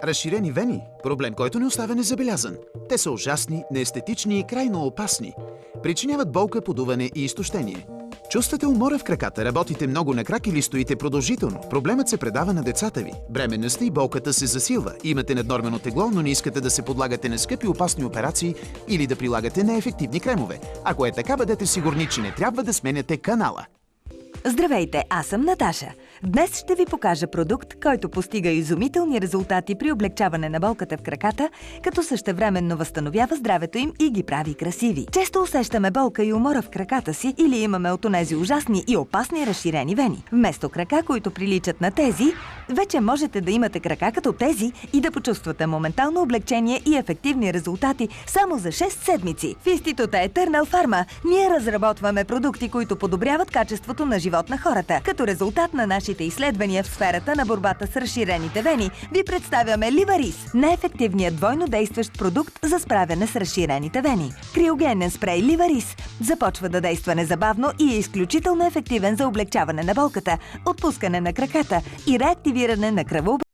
Разширени вени – проблем, който не оставя незабелязан. Те са ужасни, неестетични и крайно опасни. Причиняват болка, подуване и изтощение. Чувствате умора в краката, работите много на крак или стоите продължително. Проблемът се предава на децата ви. Бременността и болката се засилва. Имате наднормено тегло, но не искате да се подлагате на скъпи опасни операции или да прилагате неефективни кремове. Ако е така, бъдете сигурни, че не трябва да сменяте канала. Здравейте, аз съм Наташа. Днес ще ви покажа продукт, който постига изумителни резултати при облегчаване на болката в краката, като същевременно възстановява здравето им и ги прави красиви. Често усещаме болка и умора в краката си или имаме от онези ужасни и опасни разширени вени. Вместо крака, които приличат на тези, вече можете да имате крака като тези и да почувствате моментално облегчение и ефективни резултати само за 6 седмици. В института Eternal Pharma ние разработваме продукти, които подобряват качеството на живот на хората. Като резултат на нашите изследвания в сферата на борбата с разширените вени, ви представяме Ливарис, неефективният двойно действащ продукт за справяне с разширените вени. Криогенен спрей Ливарис започва да действа незабавно и е изключително ефективен за облегчаване на болката, отпускане на краката и реактивиране на кръвообращението